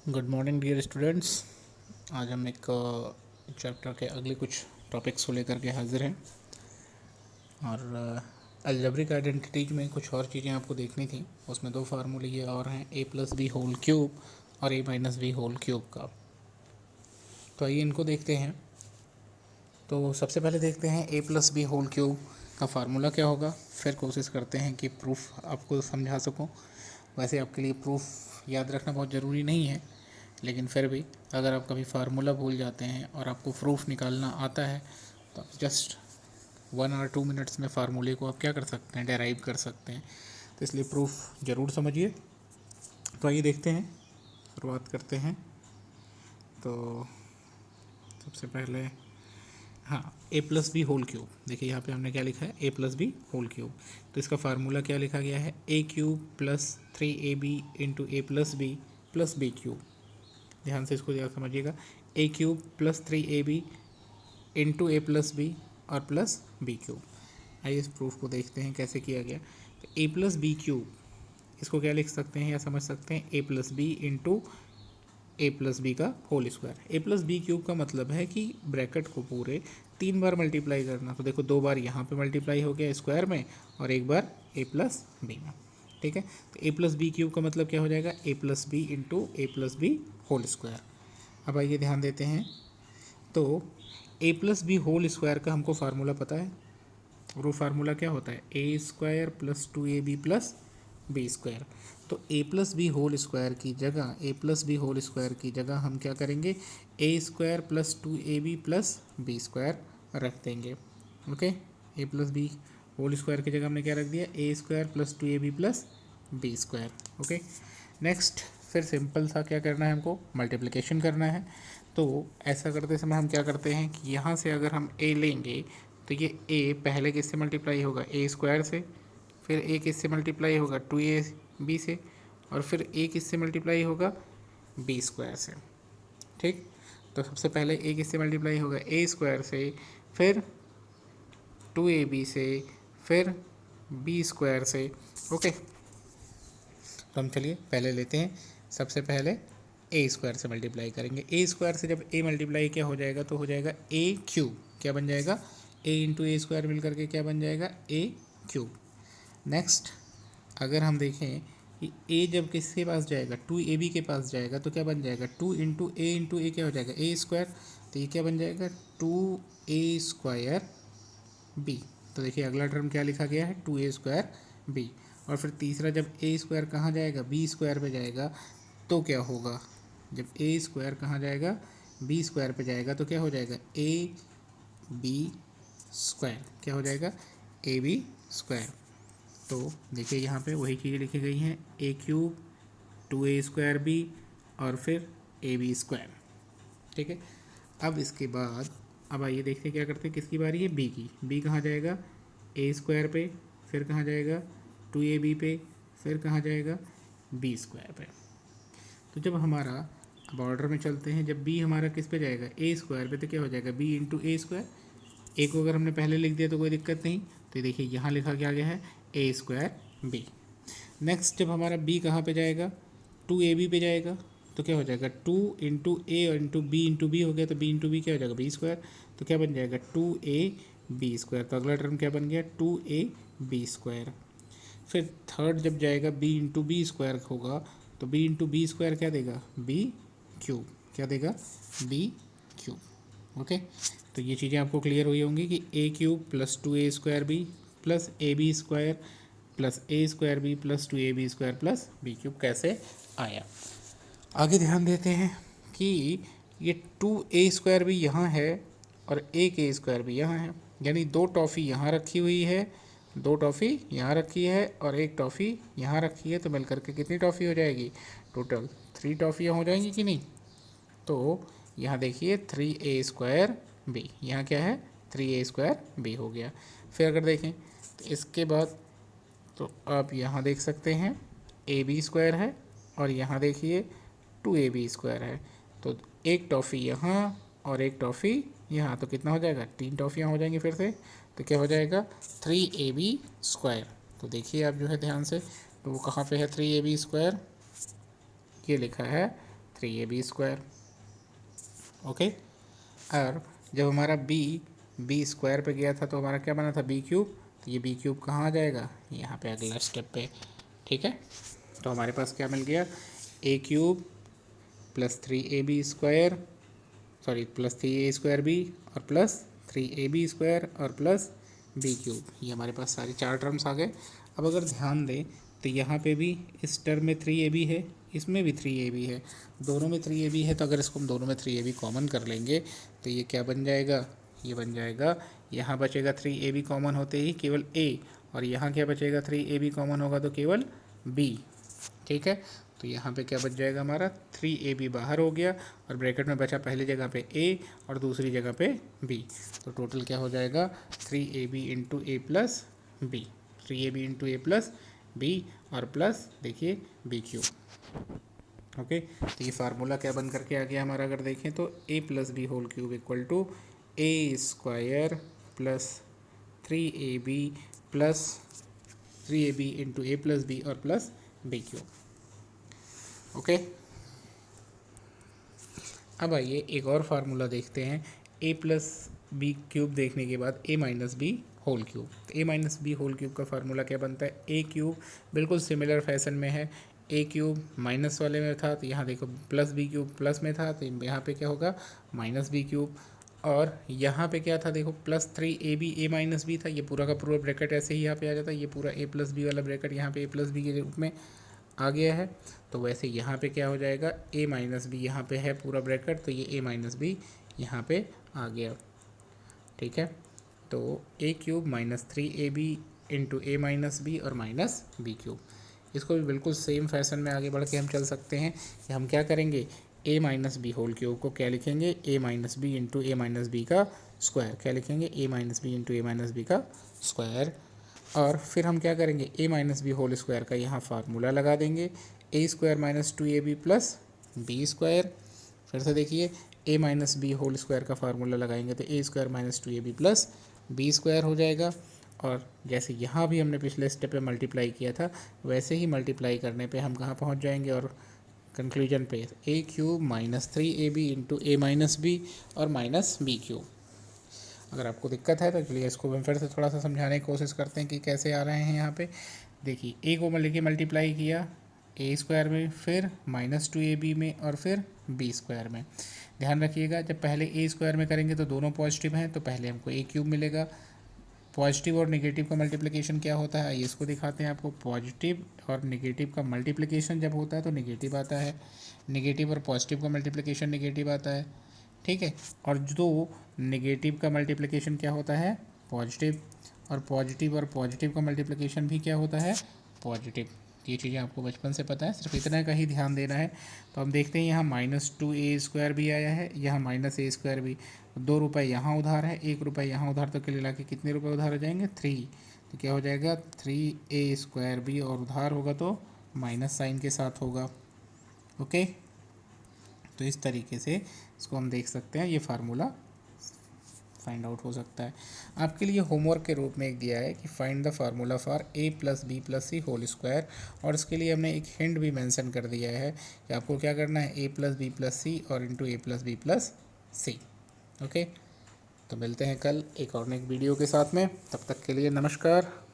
Good morning dear students. आज हम एक चैप्टर के अगले कुछ टॉपिक्स को लेकर के हाजिर हैं और अलजेब्रिक आइडेंटिटीज में कुछ और चीज़ें आपको देखनी थी। उसमें दो फार्मूले ये और हैं, ए प्लस बी होल क्यूब और ए माइनस बी होल क्यूब का। तो आइए इनको देखते हैं। तो सबसे पहले देखते हैं ए प्लस बी होल क्यूब का फार्मूला क्या होगा, फिर कोशिश करते हैं कि प्रूफ आपको समझा सकूं। वैसे आपके लिए प्रूफ याद रखना बहुत ज़रूरी नहीं है, लेकिन फिर भी अगर आप कभी फार्मूला भूल जाते हैं और आपको प्रूफ निकालना आता है तो आप जस्ट 1 और 2 मिनट्स में फार्मूले को आप क्या कर सकते हैं, डेराइव कर सकते हैं। तो इसलिए प्रूफ ज़रूर समझिए। तो आइए देखते हैं, शुरुआत करते हैं। तो सबसे पहले ए प्लस बी होल क्यूब, देखिए यहाँ पे हमने क्या लिखा है, ए प्लस बी होल क्यूब। तो इसका फार्मूला क्या लिखा गया है, ए क्यूब प्लस 3ab इंटू ए प्लस बी क्यूब। ध्यान से इसको ज़रा समझिएगा, ए क्यूब प्लस 3ab इंटू ए प्लस बी और प्लस बी क्यूब। आइए इस प्रूफ को देखते हैं कैसे किया गया। तो ए प्लस बी क्यूब, इसको क्या लिख सकते हैं या समझ सकते हैं, ए प्लस बी इंटू ए प्लस बी का होल स्क्वायर। ए प्लस बी क्यूब का मतलब है कि ब्रैकेट को पूरे 3 बार मल्टीप्लाई करना। तो देखो 2 बार यहाँ पे मल्टीप्लाई हो गया स्क्वायर में और एक बार ए प्लस बी में, ठीक है। तो ए प्लस बी क्यूब का मतलब क्या हो जाएगा, ए प्लस बी इंटू ए प्लस बी होल स्क्वायर। अब आइए ध्यान देते हैं। तो A plus B whole square का हमको फार्मूला पता है, और वो फार्मूला क्या होता है, A square plus 2ab plus B square. तो A plus B whole square की जगह, A plus B whole square की जगह हम क्या करेंगे, A square plus 2ab plus B square रख देंगे। Okay, A plus B whole square की जगह हमने क्या रख दिया, A square plus 2ab plus B square. Okay, next फिर सिंपल सा क्या करना है, हमको मल्टीप्लिकेशन करना है। तो ऐसा करते समय हम क्या करते हैं कि यहाँ से अगर हम ए लेंगे तो ये ए पहले किससे मल्टीप्लाई होगा, ए स्क्वायर से, फिर ए किससे मल्टीप्लाई होगा, 2ab से, और फिर ए किससे मल्टीप्लाई होगा, बी स्क्वायर से। ठीक, तो सबसे पहले ए किससे मल्टीप्लाई होगा, ए स्क्वायर से, फिर 2ab से, फिर बी स्क्वायर से। ओके, तो हम चलिए पहले लेते हैं, सबसे पहले ए स्क्वायर से मल्टीप्लाई करेंगे। ए स्क्वायर से जब ए मल्टीप्लाई क्या हो जाएगा, तो हो जाएगा ए क्यूब। क्या बन जाएगा, ए इंटू ए स्क्वायर मिल करके क्या बन जाएगा, ए क्यूब। नेक्स्ट अगर हम देखें कि ए जब किसके पास जाएगा, 2ab के पास जाएगा, तो क्या बन जाएगा, 2 इंटू ए क्या हो जाएगा, ए स्क्वायर। तो ये क्या बन जाएगा, 2a स्क्वायर बी। तो देखिए अगला टर्म क्या लिखा गया है, 2a स्क्वायर बी। और फिर तीसरा जब ए स्क्वायर कहाँ जाएगा, बी स्क्वायर पे जाएगा, तो क्या होगा, जब ए स्क्वायर कहाँ जाएगा, बी स्क्वायर पे जाएगा, तो क्या हो जाएगा, ए बी स्क्वायर। क्या हो जाएगा, ए बी स्क्वायर। तो देखिए यहाँ पे वही चीज़ें लिखी गई हैं, ए क्यूब 2a स्क्वायर बी और फिर ए बी स्क्वायर। ठीक है, अब इसके बाद अब आइए देखते हैं क्या करते हैं, किसकी बारी है, बी की। बी कहाँ जाएगा, ए स्क्वायर पे, फिर कहाँ जाएगा, 2ab पे, फिर कहाँ जाएगा, बी स्क्वायर पे। तो जब हमारा, अब ऑर्डर में चलते हैं, जब बी हमारा किस पे जाएगा, ए स्क्वायर पे, तो क्या हो जाएगा, बी इंटू ए स्क्वायर। ए को अगर हमने पहले लिख दिया तो कोई दिक्कत नहीं। तो देखिए यहाँ लिखा क्या गया है, ए स्क्वायर बी। नेक्स्ट जब हमारा बी कहाँ पे जाएगा, 2ab पे जाएगा, तो क्या हो जाएगा, 2 इंटू ए और इंटू बी हो गया, तो बी इंटू बी क्या हो जाएगा, बी स्क्वायर। तो क्या बन जाएगा, 2ab स्क्वायर। तो अगला टर्म क्या बन गया, 2ab स्क्वायर। फिर थर्ड जब जाएगा, बी इंटू बी स्क्वायर होगा, तो बी इंटू बी स्क्वायर क्या देगा, बी क्यूब। क्या देगा, बी क्यूब। ओके, तो ये चीज़ें आपको क्लियर हुई होंगी कि A cube plus 2a square B plus A B square plus A square B plus 2ab square plus B cube कैसे आया। आगे ध्यान देते हैं कि ये 2a स्क्वायर भी यहाँ है और एक ए स्क्वायर भी यहाँ है, यानी 2 टॉफ़ी यहाँ रखी हुई है, 2 टॉफ़ी यहाँ रखी है और एक टॉफ़ी यहाँ रखी है। तो मिल करके कितनी टॉफ़ी हो जाएगी, टोटल 3 टॉफ़ियाँ हो जाएंगी कि नहीं। तो यहाँ देखिए 3a स्क्वायर बी, यहाँ क्या है, 3a स्क्वायर बी हो गया। फिर अगर देखें तो इसके बाद, तो आप यहाँ देख सकते हैं ए बी स्क्वायर है और यहाँ देखिए 2ab स्क्वायर है। तो एक टॉफ़ी यहाँ और एक टॉफ़ी यहाँ, तो कितना हो जाएगा, 3 टॉफ़ियाँ हो जाएंगी फिर से। तो क्या हो जाएगा, 3ab स्क्वायर। तो देखिए आप जो है ध्यान से, तो वो कहाँ पे है 3ab स्क्वायर, ये लिखा है 3ab²। ओके, और जब हमारा बी स्क्वायर पे गया था तो हमारा क्या बना था b³। तो ये b³ कहाँ आ जाएगा, यहाँ पे अगला स्टेप पे। ठीक है, तो हमारे पास क्या मिल गया, a³ plus 3ab², sorry plus 3a²b और प्लस 3ab² और प्लस b³। ये हमारे पास सारे 4 टर्म्स आ गए। अब अगर ध्यान दें तो यहाँ पे भी इस टर्म में 3ab है, इसमें भी 3ab है, दोनों में 3ab है। तो अगर इसको हम दोनों में 3ab कॉमन कर लेंगे तो ये क्या बन जाएगा, ये बन जाएगा, यहाँ बचेगा 3ab कॉमन होते ही केवल a, और यहाँ क्या बचेगा, 3ab कॉमन होगा तो केवल b। ठीक है, तो यहाँ पे क्या बच जाएगा हमारा, 3ab बाहर हो गया और ब्रैकेट में बचा पहली जगह पे a और दूसरी जगह पे b। तो टोटल क्या हो जाएगा, 3ab इंटू a प्लस b, 3ab इंटू a प्लस b और प्लस देखिए b³। ओके, तो ये फार्मूला क्या बन करके आ गया हमारा, अगर देखें तो a+b² equal to a² plus 3ab plus 3ab इंटू a प्लस b और प्लस b³। ओके, अब आइए एक और फार्मूला देखते हैं। a+b³ देखने के बाद a-b⁴। a-b⁴ का फार्मूला क्या बनता है, a³ बिल्कुल सिमिलर फैशन में है, a³ माइनस वाले में था तो यहाँ देखो प्लस b³ प्लस में था तो यहाँ पे क्या होगा, माइनस b³। और यहाँ पे क्या था, देखो प्लस 3ab a-b था, ये पूरा का पूरा ब्रैकेट ऐसे ही यहाँ पे आ जाता है, ये पूरा a+b वाला ब्रैकेट यहाँ पे a+b के रूप में आ गया है। तो वैसे यहाँ पे क्या हो जाएगा, a-b यहाँ पे है पूरा ब्रैकेट, तो ये a-b यहाँ पे आ गया। ठीक है, तो a³ minus 3ab into a-b और माइनस b³। इसको भी बिल्कुल सेम फैशन में आगे बढ़ के हम चल सकते हैं कि हम क्या करेंगे, a-b⁴ को क्या लिखेंगे, a-b इंटू a-b का स्क्वायर, क्या लिखेंगे, a-b इंटू a-b का स्क्वायर। और फिर हम क्या करेंगे, a-b² का यहाँ फार्मूला लगा देंगे, a² minus 2ab plus b²। फिर से देखिए a-b² का फार्मूला लगाएंगे तो a² minus 2ab plus b² हो जाएगा। और जैसे यहाँ भी हमने पिछले स्टेप पे मल्टीप्लाई किया था, वैसे ही मल्टीप्लाई करने पे हम कहाँ पहुँच जाएंगे, और कंक्लूजन पे a³ minus 3ab into a-b और माइनस b³। अगर आपको दिक्कत है तो चलिए इसको हम फिर से थोड़ा सा समझाने की कोशिश करते हैं कि कैसे आ रहे हैं। यहाँ पे देखिए a को लेके मल्टीप्लाई किया a² में, फिर माइनस 2ab में और फिर b² में। ध्यान रखिएगा जब पहले a² में करेंगे तो दोनों पॉजिटिव हैं, तो पहले हमको a³ मिलेगा। पॉजिटिव और नेगेटिव का मल्टीप्लिकेशन क्या होता है, इसको दिखाते हैं आपको। पॉजिटिव और नेगेटिव का मल्टीप्लिकेशन जब होता है तो नेगेटिव आता है, नेगेटिव और पॉजिटिव का मल्टीप्लिकेशन नेगेटिव आता है। ठीक है, और जो नेगेटिव का मल्टीप्लिकेशन क्या होता है, पॉजिटिव, और पॉजिटिव का मल्टीप्लिकेशन भी क्या होता है, पॉजिटिव। ये चीज़ें आपको बचपन से पता है, सिर्फ इतना का ही ध्यान देना है। तो हम देखते हैं यहाँ माइनस 2a² भी आया है, यहाँ माइनस a² भी। 2 रुपये यहाँ उधार है, 1 रुपये यहाँ उधार, तो कुल मिला के कितने रुपये उधार हो जाएंगे, 3। तो क्या हो जाएगा, 3a² भी, और उधार होगा तो माइनस साइन के साथ होगा। ओके, तो इस तरीके से इसको हम देख सकते हैं, ये फार्मूला फाइंड आउट हो सकता है। आपके लिए होमवर्क के रूप में एक दिया है कि find the formula for a+b+c²। और इसके लिए हमने एक हिंट भी मेंशन कर दिया है कि आपको क्या करना है, a+b+c और इंटू a+b+c। ओके, तो मिलते हैं कल एक और नई वीडियो के साथ में, तब तक के लिए नमस्कार।